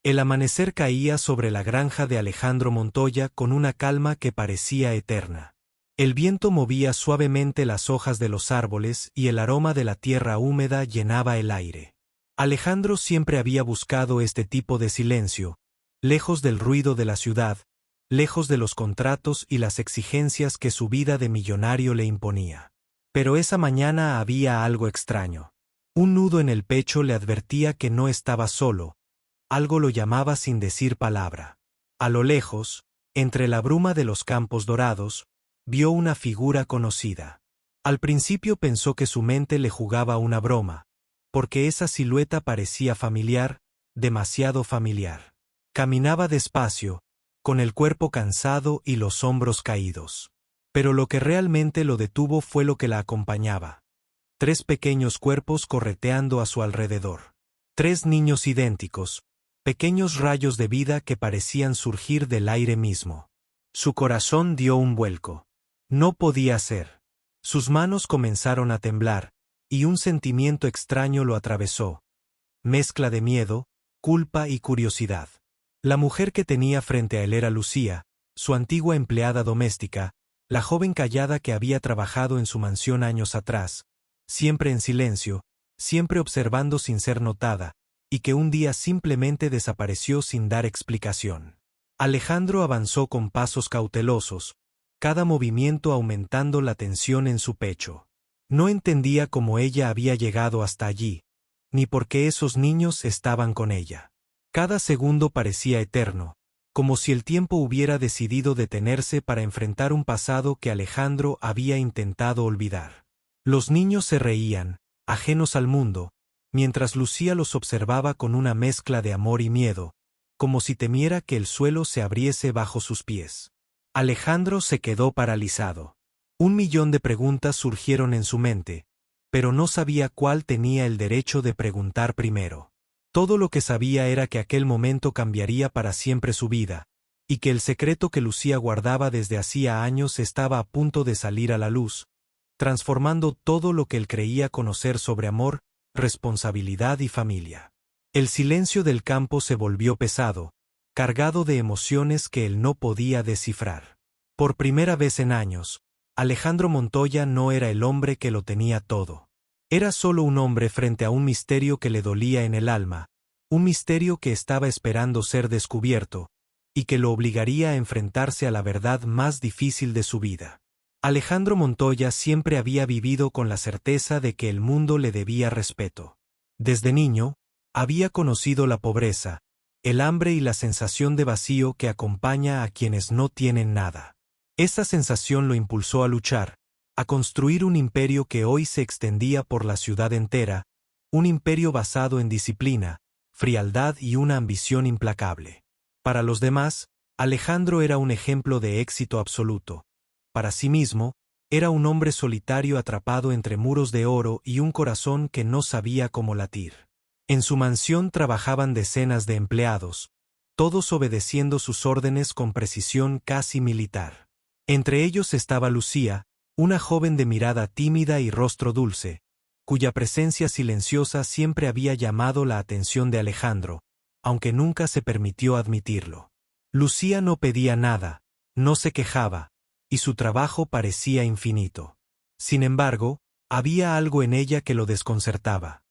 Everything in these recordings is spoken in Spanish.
El amanecer caía sobre la granja de Alejandro Montoya con una calma que parecía eterna. El viento movía suavemente las hojas de los árboles y el aroma de la tierra húmeda llenaba el aire. Alejandro siempre había buscado este tipo de silencio, lejos del ruido de la ciudad, lejos de los contratos y las exigencias que su vida de millonario le imponía. Pero esa mañana había algo extraño. Un nudo en el pecho le advertía que no estaba solo. Algo lo llamaba sin decir palabra. A lo lejos, entre la bruma de los campos dorados, vio una figura conocida. Al principio pensó que su mente le jugaba una broma, porque esa silueta parecía familiar, demasiado familiar. Caminaba despacio, con el cuerpo cansado y los hombros caídos. Pero lo que realmente lo detuvo fue lo que la acompañaba. 3 pequeños cuerpos correteando a su alrededor. 3 niños idénticos, pequeños rayos de vida que parecían surgir del aire mismo. Su corazón dio un vuelco. No podía ser. Sus manos comenzaron a temblar, y un sentimiento extraño lo atravesó. Mezcla de miedo, culpa y curiosidad. La mujer que tenía frente a él era Lucía, su antigua empleada doméstica, la joven callada que había trabajado en su mansión años atrás, siempre en silencio, siempre observando sin ser notada, y que un día simplemente desapareció sin dar explicación. Alejandro avanzó con pasos cautelosos, cada movimiento aumentando la tensión en su pecho. No entendía cómo ella había llegado hasta allí, ni por qué esos niños estaban con ella. Cada segundo parecía eterno, como si el tiempo hubiera decidido detenerse para enfrentar un pasado que Alejandro había intentado olvidar. Los niños se reían, ajenos al mundo, mientras Lucía los observaba con una mezcla de amor y miedo, como si temiera que el suelo se abriese bajo sus pies. Alejandro se quedó paralizado. 1.000.000 de preguntas surgieron en su mente, pero no sabía cuál tenía el derecho de preguntar primero. Todo lo que sabía era que aquel momento cambiaría para siempre su vida, y que el secreto que Lucía guardaba desde hacía años estaba a punto de salir a la luz, transformando todo lo que él creía conocer sobre amor, responsabilidad y familia. El silencio del campo se volvió pesado, cargado de emociones que él no podía descifrar. Por primera vez en años, Alejandro Montoya no era el hombre que lo tenía todo. Era solo un hombre frente a un misterio que le dolía en el alma, un misterio que estaba esperando ser descubierto, y que lo obligaría a enfrentarse a la verdad más difícil de su vida. Alejandro Montoya siempre había vivido con la certeza de que el mundo le debía respeto. Desde niño, había conocido la pobreza, el hambre y la sensación de vacío que acompaña a quienes no tienen nada. Esa sensación lo impulsó a luchar, a construir un imperio que hoy se extendía por la ciudad entera, un imperio basado en disciplina, frialdad y una ambición implacable. Para los demás, Alejandro era un ejemplo de éxito absoluto. Para sí mismo, era un hombre solitario atrapado entre muros de oro y un corazón que no sabía cómo latir. En su mansión trabajaban decenas de empleados, todos obedeciendo sus órdenes con precisión casi militar. Entre ellos estaba Lucía, una joven de mirada tímida y rostro dulce, cuya presencia silenciosa siempre había llamado la atención de Alejandro, aunque nunca se permitió admitirlo. Lucía no pedía nada, no se quejaba, y su trabajo parecía infinito. Sin embargo, había algo en ella que lo desconcertaba.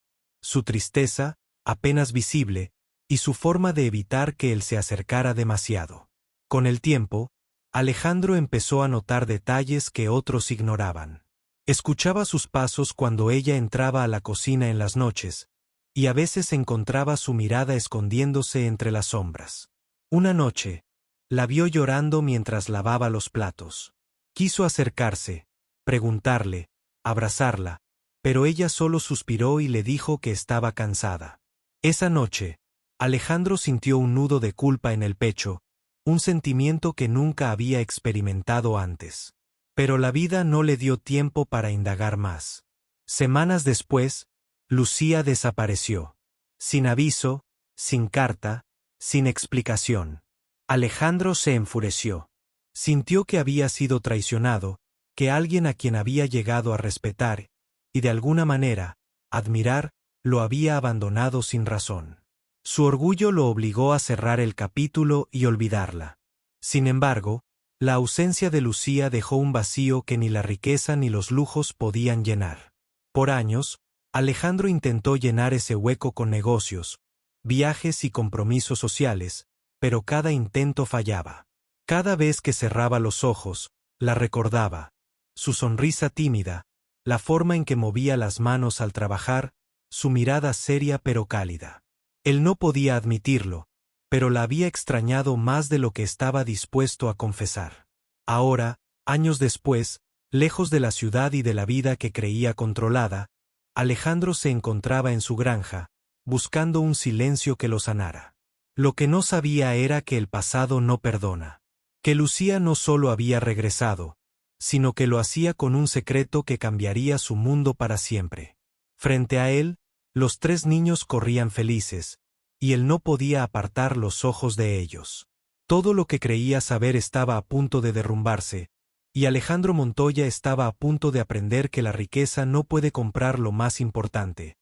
Su tristeza, apenas visible, y su forma de evitar que él se acercara demasiado. Con el tiempo, Alejandro empezó a notar detalles que otros ignoraban. Escuchaba sus pasos cuando ella entraba a la cocina en las noches, y a veces encontraba su mirada escondiéndose entre las sombras. Una noche, la vio llorando mientras lavaba los platos. Quiso acercarse, preguntarle, abrazarla, pero ella solo suspiró y le dijo que estaba cansada. Esa noche, Alejandro sintió un nudo de culpa en el pecho, un sentimiento que nunca había experimentado antes. Pero la vida no le dio tiempo para indagar más. Semanas después, Lucía desapareció. Sin aviso, sin carta, sin explicación. Alejandro se enfureció. Sintió que había sido traicionado, que alguien a quien había llegado a respetar, y de alguna manera, admirar, lo había abandonado sin razón. Su orgullo lo obligó a cerrar el capítulo y olvidarla. Sin embargo, la ausencia de Lucía dejó un vacío que ni la riqueza ni los lujos podían llenar. Por años, Alejandro intentó llenar ese hueco con negocios, viajes y compromisos sociales, pero cada intento fallaba. Cada vez que cerraba los ojos, la recordaba. Su sonrisa tímida, la forma en que movía las manos al trabajar, su mirada seria pero cálida. Él no podía admitirlo, pero la había extrañado más de lo que estaba dispuesto a confesar. Ahora, años después, lejos de la ciudad y de la vida que creía controlada, Alejandro se encontraba en su granja, buscando un silencio que lo sanara. Lo que no sabía era que el pasado no perdona. Que Lucía no solo había regresado, sino que lo hacía con un secreto que cambiaría su mundo para siempre. Frente a él, los 3 niños corrían felices, y él no podía apartar los ojos de ellos. Todo lo que creía saber estaba a punto de derrumbarse, y Alejandro Montoya estaba a punto de aprender que la riqueza no puede comprar lo más importante,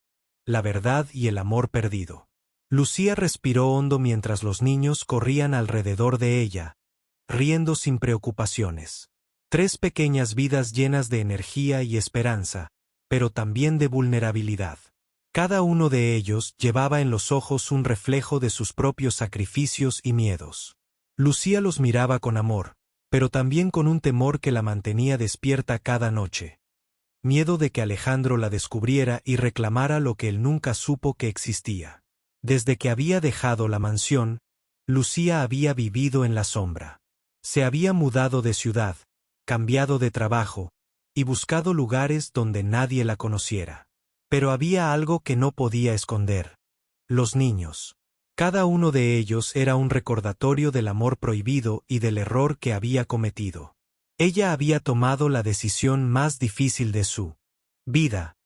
la verdad y el amor perdido. Lucía respiró hondo mientras los niños corrían alrededor de ella, riendo sin preocupaciones. 3 pequeñas vidas llenas de energía y esperanza, pero también de vulnerabilidad. Cada uno de ellos llevaba en los ojos un reflejo de sus propios sacrificios y miedos. Lucía los miraba con amor, pero también con un temor que la mantenía despierta cada noche. Miedo de que Alejandro la descubriera y reclamara lo que él nunca supo que existía. Desde que había dejado la mansión, Lucía había vivido en la sombra. Se había mudado de ciudad, cambiado de trabajo, y buscado lugares donde nadie la conociera. Pero había algo que no podía esconder: los niños. Cada uno de ellos era un recordatorio del amor prohibido y del error que había cometido. Ella había tomado la decisión más difícil de su vida: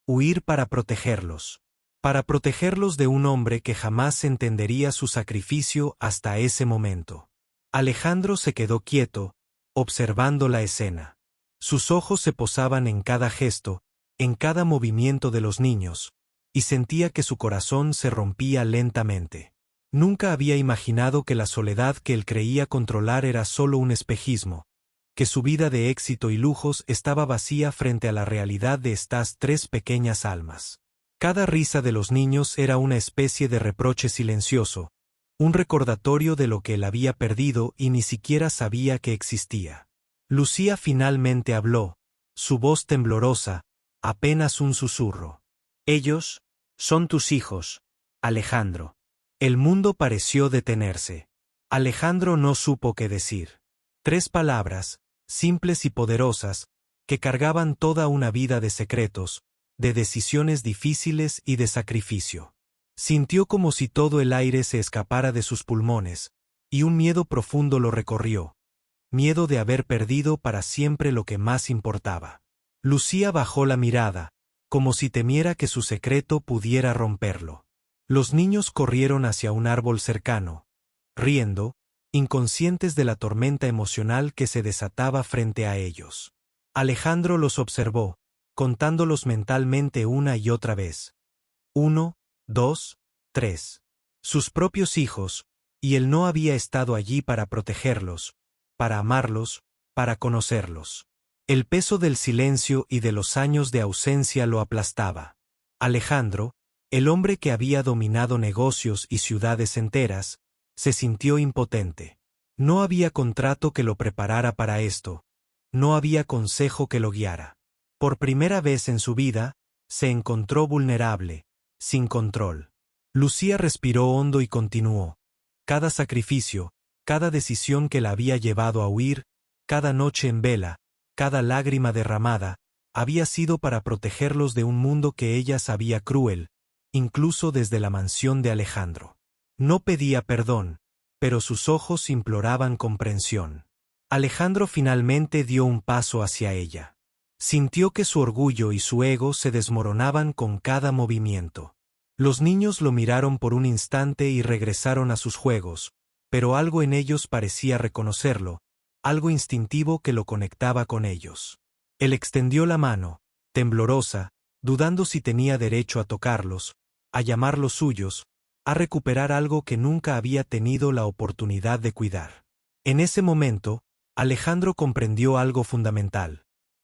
huir para protegerlos. Para protegerlos de un hombre que jamás entendería su sacrificio hasta ese momento. Alejandro se quedó quieto, observando la escena. Sus ojos se posaban en cada gesto, en cada movimiento de los niños, y sentía que su corazón se rompía lentamente. Nunca había imaginado que la soledad que él creía controlar era solo un espejismo, que su vida de éxito y lujos estaba vacía frente a la realidad de estas 3 pequeñas almas. Cada risa de los niños era una especie de reproche silencioso, un recordatorio de lo que él había perdido y ni siquiera sabía que existía. Lucía finalmente habló, su voz temblorosa, apenas un susurro. Ellos son tus hijos, Alejandro. El mundo pareció detenerse. Alejandro no supo qué decir. 3 palabras, simples y poderosas, que cargaban toda una vida de secretos, de decisiones difíciles y de sacrificio. Sintió como si todo el aire se escapara de sus pulmones, y un miedo profundo lo recorrió. Miedo de haber perdido para siempre lo que más importaba. Lucía bajó la mirada, como si temiera que su secreto pudiera romperlo. Los niños corrieron hacia un árbol cercano, riendo, inconscientes de la tormenta emocional que se desataba frente a ellos. Alejandro los observó, contándolos mentalmente una y otra vez. 1, 2, 3. Sus propios hijos, y él no había estado allí para protegerlos, para amarlos, para conocerlos. El peso del silencio y de los años de ausencia lo aplastaba. Alejandro, el hombre que había dominado negocios y ciudades enteras, se sintió impotente. No había contrato que lo preparara para esto, no había consejo que lo guiara. Por primera vez en su vida, se encontró vulnerable, sin control. Lucía respiró hondo y continuó. Cada sacrificio, cada decisión que la había llevado a huir, cada noche en vela, cada lágrima derramada, había sido para protegerlos de un mundo que ella sabía cruel, incluso desde la mansión de Alejandro. No pedía perdón, pero sus ojos imploraban comprensión. Alejandro finalmente dio un paso hacia ella. Sintió que su orgullo y su ego se desmoronaban con cada movimiento. Los niños lo miraron por un instante y regresaron a sus juegos, pero algo en ellos parecía reconocerlo, algo instintivo que lo conectaba con ellos. Él extendió la mano, temblorosa, dudando si tenía derecho a tocarlos, a llamarlos suyos, a recuperar algo que nunca había tenido la oportunidad de cuidar. En ese momento, Alejandro comprendió algo fundamental.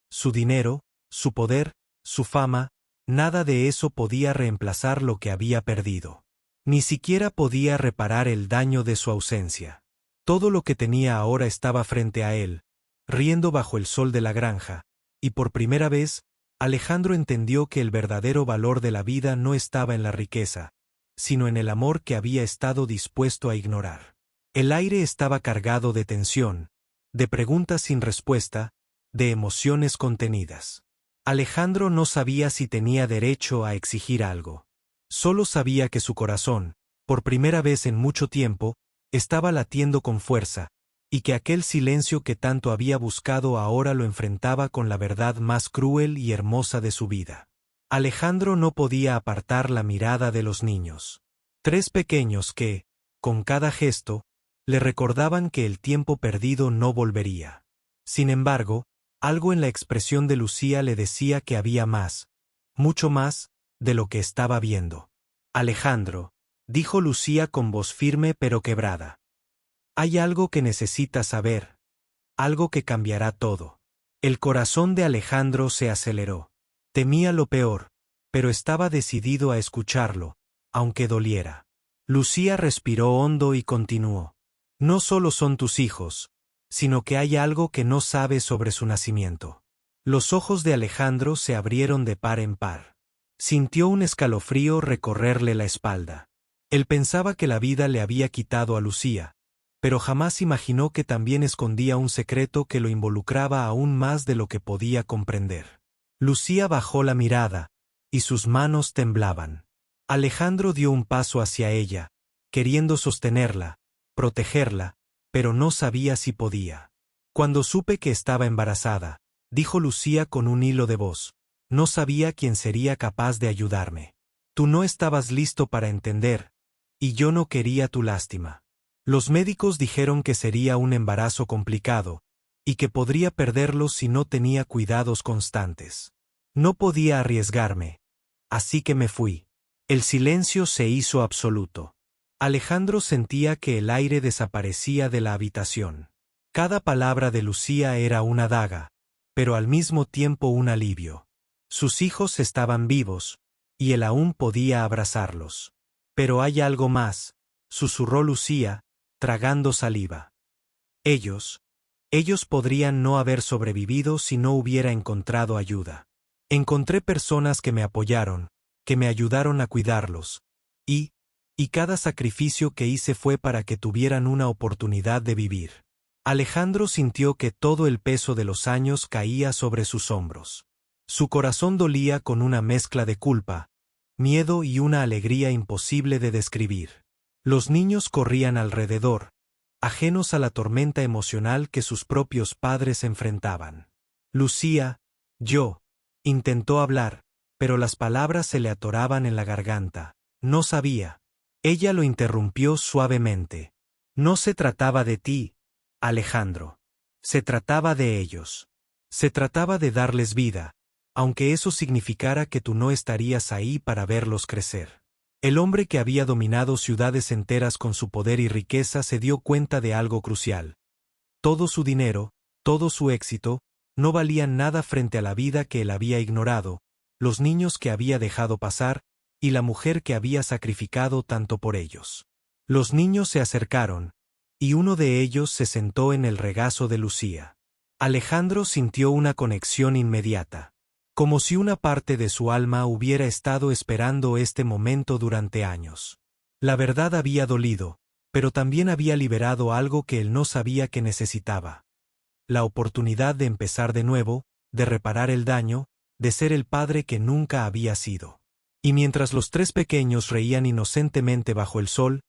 Su dinero, su poder, su fama, nada de eso podía reemplazar lo que había perdido. Ni siquiera podía reparar el daño de su ausencia. Todo lo que tenía ahora estaba frente a él, riendo bajo el sol de la granja, y por primera vez, Alejandro entendió que el verdadero valor de la vida no estaba en la riqueza, sino en el amor que había estado dispuesto a ignorar. El aire estaba cargado de tensión, de preguntas sin respuesta, de emociones contenidas. Alejandro no sabía si tenía derecho a exigir algo. Solo sabía que su corazón, por primera vez en mucho tiempo, estaba latiendo con fuerza, y que aquel silencio que tanto había buscado ahora lo enfrentaba con la verdad más cruel y hermosa de su vida. Alejandro no podía apartar la mirada de los niños. 3 pequeños que, con cada gesto, le recordaban que el tiempo perdido no volvería. Sin embargo, algo en la expresión de Lucía le decía que había más, mucho más, de lo que estaba viendo. Alejandro, dijo Lucía con voz firme pero quebrada. Hay algo que necesitas saber, algo que cambiará todo. El corazón de Alejandro se aceleró. Temía lo peor, pero estaba decidido a escucharlo, aunque doliera. Lucía respiró hondo y continuó. No solo son tus hijos, sino que hay algo que no sabes sobre su nacimiento. Los ojos de Alejandro se abrieron de par en par. Sintió un escalofrío recorrerle la espalda. Él pensaba que la vida le había quitado a Lucía, pero jamás imaginó que también escondía un secreto que lo involucraba aún más de lo que podía comprender. Lucía bajó la mirada, y sus manos temblaban. Alejandro dio un paso hacia ella, queriendo sostenerla, protegerla, pero no sabía si podía. Cuando supe que estaba embarazada, dijo Lucía con un hilo de voz, no sabía quién sería capaz de ayudarme. Tú no estabas listo para entender, y yo no quería tu lástima. Los médicos dijeron que sería un embarazo complicado, y que podría perderlo si no tenía cuidados constantes. No podía arriesgarme, así que me fui. El silencio se hizo absoluto. Alejandro sentía que el aire desaparecía de la habitación. Cada palabra de Lucía era una daga, pero al mismo tiempo un alivio. Sus hijos estaban vivos, y él aún podía abrazarlos. Pero hay algo más, susurró Lucía, tragando saliva. Ellos podrían no haber sobrevivido si no hubiera encontrado ayuda. Encontré personas que me apoyaron, que me ayudaron a cuidarlos, y cada sacrificio que hice fue para que tuvieran una oportunidad de vivir. Alejandro sintió que todo el peso de los años caía sobre sus hombros. Su corazón dolía con una mezcla de culpa, miedo y una alegría imposible de describir. Los niños corrían alrededor, ajenos a la tormenta emocional que sus propios padres enfrentaban. Lucía, intentó hablar, pero las palabras se le atoraban en la garganta. No sabía. Ella lo interrumpió suavemente. No se trataba de ti, Alejandro. Se trataba de ellos. Se trataba de darles vida, aunque eso significara que tú no estarías ahí para verlos crecer. El hombre que había dominado ciudades enteras con su poder y riqueza se dio cuenta de algo crucial. Todo su dinero, todo su éxito, no valían nada frente a la vida que él había ignorado, los niños que había dejado pasar, y la mujer que había sacrificado tanto por ellos. Los niños se acercaron, y uno de ellos se sentó en el regazo de Lucía. Alejandro sintió una conexión inmediata. Como si una parte de su alma hubiera estado esperando este momento durante años. La verdad había dolido, pero también había liberado algo que él no sabía que necesitaba. La oportunidad de empezar de nuevo, de reparar el daño, de ser el padre que nunca había sido. Y mientras los 3 pequeños reían inocentemente bajo el sol,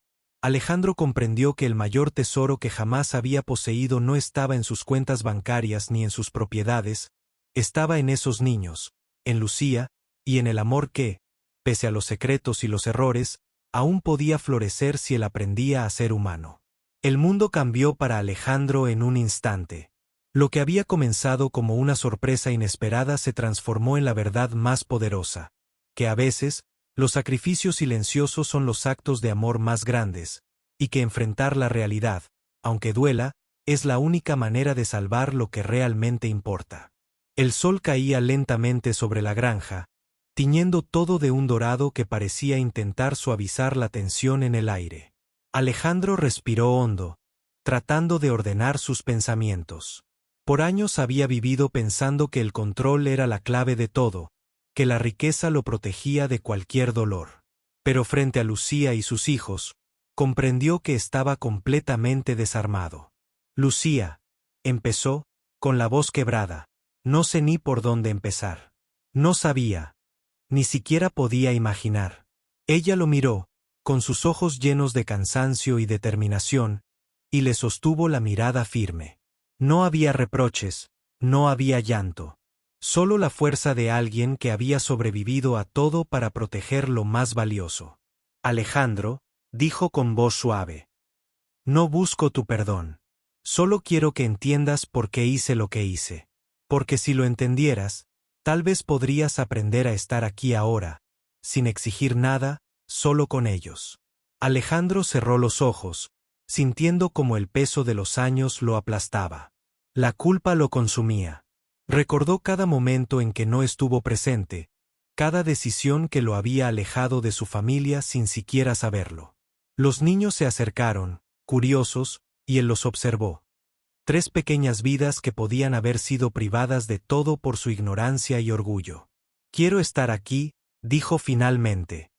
Alejandro comprendió que el mayor tesoro que jamás había poseído no estaba en sus cuentas bancarias ni en sus propiedades, estaba en esos niños, en Lucía, y en el amor que, pese a los secretos y los errores, aún podía florecer si él aprendía a ser humano. El mundo cambió para Alejandro en un instante. Lo que había comenzado como una sorpresa inesperada se transformó en la verdad más poderosa, que a veces, Los sacrificios silenciosos son los actos de amor más grandes, y que enfrentar la realidad, aunque duela, es la única manera de salvar lo que realmente importa. El sol caía lentamente sobre la granja, tiñendo todo de un dorado que parecía intentar suavizar la tensión en el aire. Alejandro respiró hondo, tratando de ordenar sus pensamientos. Por años había vivido pensando que el control era la clave de todo, que la riqueza lo protegía de cualquier dolor. Pero frente a Lucía y sus hijos, comprendió que estaba completamente desarmado. Lucía, empezó, con la voz quebrada, no sé ni por dónde empezar. No sabía. Ni siquiera podía imaginar. Ella lo miró, con sus ojos llenos de cansancio y determinación, y le sostuvo la mirada firme. No había reproches, no había llanto. Solo la fuerza de alguien que había sobrevivido a todo para proteger lo más valioso. Alejandro, dijo con voz suave. No busco tu perdón. Solo quiero que entiendas por qué hice lo que hice. Porque si lo entendieras, tal vez podrías aprender a estar aquí ahora, sin exigir nada, solo con ellos. Alejandro cerró los ojos, sintiendo como el peso de los años lo aplastaba. La culpa lo consumía. Recordó cada momento en que no estuvo presente, cada decisión que lo había alejado de su familia sin siquiera saberlo. Los niños se acercaron, curiosos, y él los observó. 3 pequeñas vidas que podían haber sido privadas de todo por su ignorancia y orgullo. Quiero estar aquí, dijo finalmente.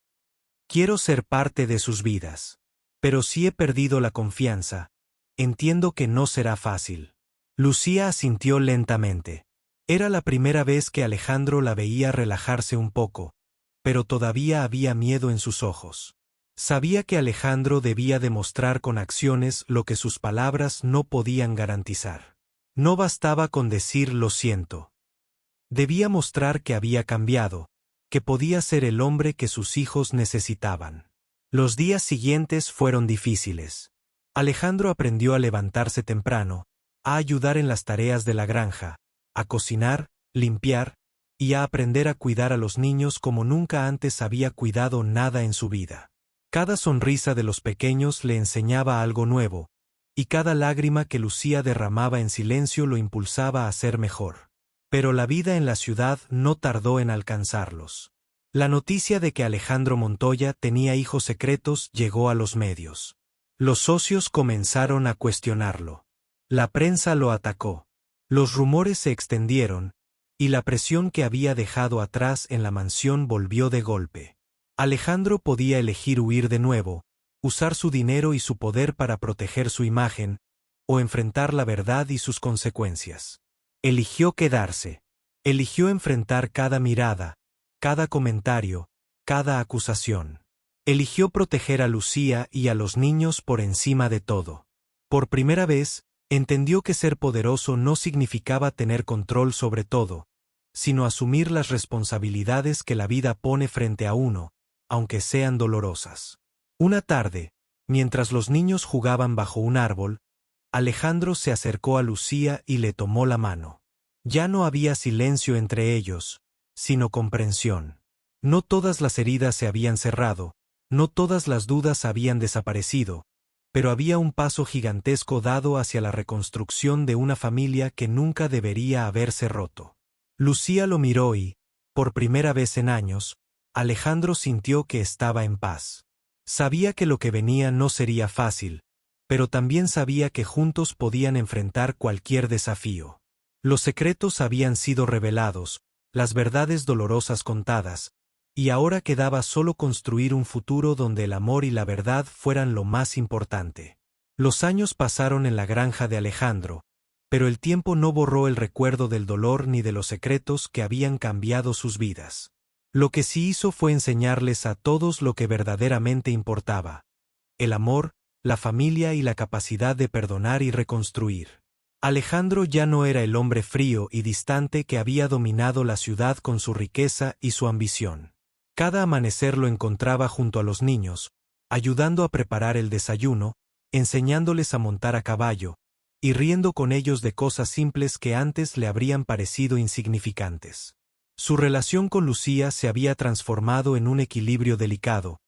Quiero ser parte de sus vidas. Pero si he perdido la confianza, entiendo que no será fácil. Lucía asintió lentamente. Era la primera vez que Alejandro la veía relajarse un poco, pero todavía había miedo en sus ojos. Sabía que Alejandro debía demostrar con acciones lo que sus palabras no podían garantizar. No bastaba con decir lo siento. Debía mostrar que había cambiado, que podía ser el hombre que sus hijos necesitaban. Los días siguientes fueron difíciles. Alejandro aprendió a levantarse temprano, a ayudar en las tareas de la granja, a cocinar, limpiar, y a aprender a cuidar a los niños como nunca antes había cuidado nada en su vida. Cada sonrisa de los pequeños le enseñaba algo nuevo, y cada lágrima que Lucía derramaba en silencio lo impulsaba a ser mejor. Pero la vida en la ciudad no tardó en alcanzarlos. La noticia de que Alejandro Montoya tenía hijos secretos llegó a los medios. Los socios comenzaron a cuestionarlo. La prensa lo atacó. Los rumores se extendieron, y la presión que había dejado atrás en la mansión volvió de golpe. Alejandro podía elegir huir de nuevo, usar su dinero y su poder para proteger su imagen, o enfrentar la verdad y sus consecuencias. Eligió quedarse. Eligió enfrentar cada mirada, cada comentario, cada acusación. Eligió proteger a Lucía y a los niños por encima de todo. Por primera vez, entendió que ser poderoso no significaba tener control sobre todo, sino asumir las responsabilidades que la vida pone frente a uno, aunque sean dolorosas. Una tarde, mientras los niños jugaban bajo un árbol, Alejandro se acercó a Lucía y le tomó la mano. Ya no había silencio entre ellos, sino comprensión. No todas las heridas se habían cerrado, no todas las dudas habían desaparecido, pero había un paso gigantesco dado hacia la reconstrucción de una familia que nunca debería haberse roto. Lucía lo miró y, por primera vez en años, Alejandro sintió que estaba en paz. Sabía que lo que venía no sería fácil, pero también sabía que juntos podían enfrentar cualquier desafío. Los secretos habían sido revelados, las verdades dolorosas contadas, y ahora quedaba solo construir un futuro donde el amor y la verdad fueran lo más importante. Los años pasaron en la granja de Alejandro, pero el tiempo no borró el recuerdo del dolor ni de los secretos que habían cambiado sus vidas. Lo que sí hizo fue enseñarles a todos lo que verdaderamente importaba: el amor, la familia y la capacidad de perdonar y reconstruir. Alejandro ya no era el hombre frío y distante que había dominado la ciudad con su riqueza y su ambición. Cada amanecer lo encontraba junto a los niños, ayudando a preparar el desayuno, enseñándoles a montar a caballo, y riendo con ellos de cosas simples que antes le habrían parecido insignificantes. Su relación con Lucía se había transformado en un equilibrio delicado,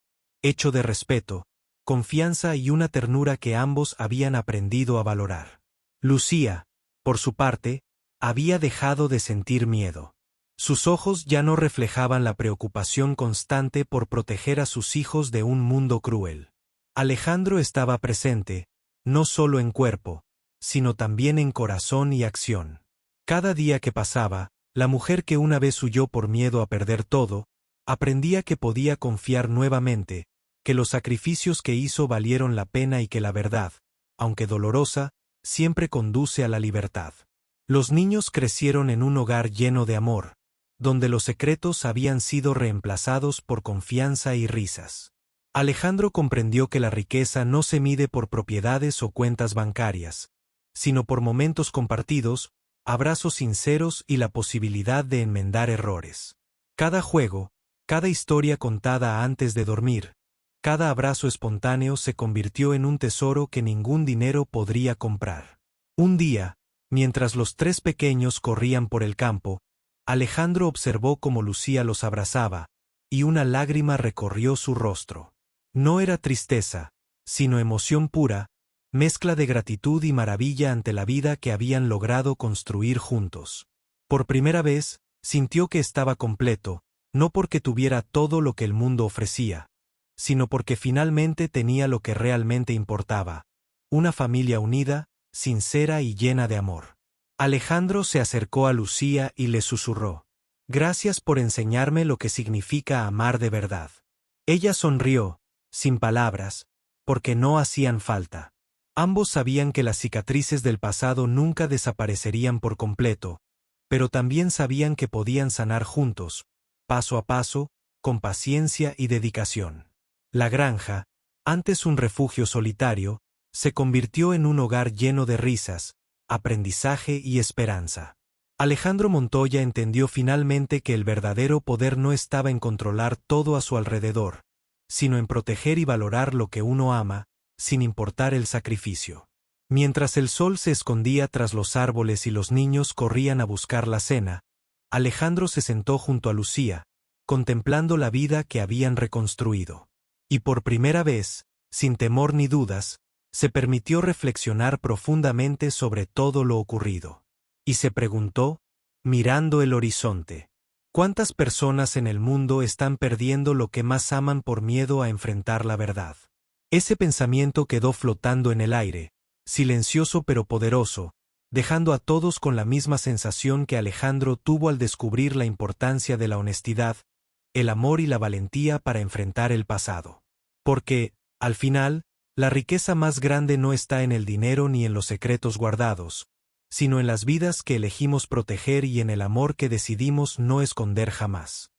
hecho de respeto, confianza y una ternura que ambos habían aprendido a valorar. Lucía, por su parte, había dejado de sentir miedo. Sus ojos ya no reflejaban la preocupación constante por proteger a sus hijos de un mundo cruel. Alejandro estaba presente, no solo en cuerpo, sino también en corazón y acción. Cada día que pasaba, la mujer que una vez huyó por miedo a perder todo, aprendía que podía confiar nuevamente, que los sacrificios que hizo valieron la pena y que la verdad, aunque dolorosa, siempre conduce a la libertad. Los niños crecieron en un hogar lleno de amor, donde los secretos habían sido reemplazados por confianza y risas. Alejandro comprendió que la riqueza no se mide por propiedades o cuentas bancarias, sino por momentos compartidos, abrazos sinceros y la posibilidad de enmendar errores. Cada juego, cada historia contada antes de dormir, cada abrazo espontáneo se convirtió en un tesoro que ningún dinero podría comprar. Un día, mientras los tres pequeños corrían por el campo, Alejandro observó cómo Lucía los abrazaba, y una lágrima recorrió su rostro. No era tristeza, sino emoción pura, mezcla de gratitud y maravilla ante la vida que habían logrado construir juntos. Por primera vez, sintió que estaba completo, no porque tuviera todo lo que el mundo ofrecía, sino porque finalmente tenía lo que realmente importaba: una familia unida, sincera y llena de amor. Alejandro se acercó a Lucía y le susurró: «Gracias por enseñarme lo que significa amar de verdad». Ella sonrió, sin palabras, porque no hacían falta. Ambos sabían que las cicatrices del pasado nunca desaparecerían por completo, pero también sabían que podían sanar juntos, paso a paso, con paciencia y dedicación. La granja, antes un refugio solitario, se convirtió en un hogar lleno de risas, aprendizaje y esperanza. Alejandro Montoya entendió finalmente que el verdadero poder no estaba en controlar todo a su alrededor, sino en proteger y valorar lo que uno ama, sin importar el sacrificio. Mientras el sol se escondía tras los árboles y los niños corrían a buscar la cena, Alejandro se sentó junto a Lucía, contemplando la vida que habían reconstruido. Y por primera vez, sin temor ni dudas, se permitió reflexionar profundamente sobre todo lo ocurrido. Y se preguntó, mirando el horizonte: ¿cuántas personas en el mundo están perdiendo lo que más aman por miedo a enfrentar la verdad? Ese pensamiento quedó flotando en el aire, silencioso pero poderoso, dejando a todos con la misma sensación que Alejandro tuvo al descubrir la importancia de la honestidad, el amor y la valentía para enfrentar el pasado. Porque, al final, la riqueza más grande no está en el dinero ni en los secretos guardados, sino en las vidas que elegimos proteger y en el amor que decidimos no esconder jamás.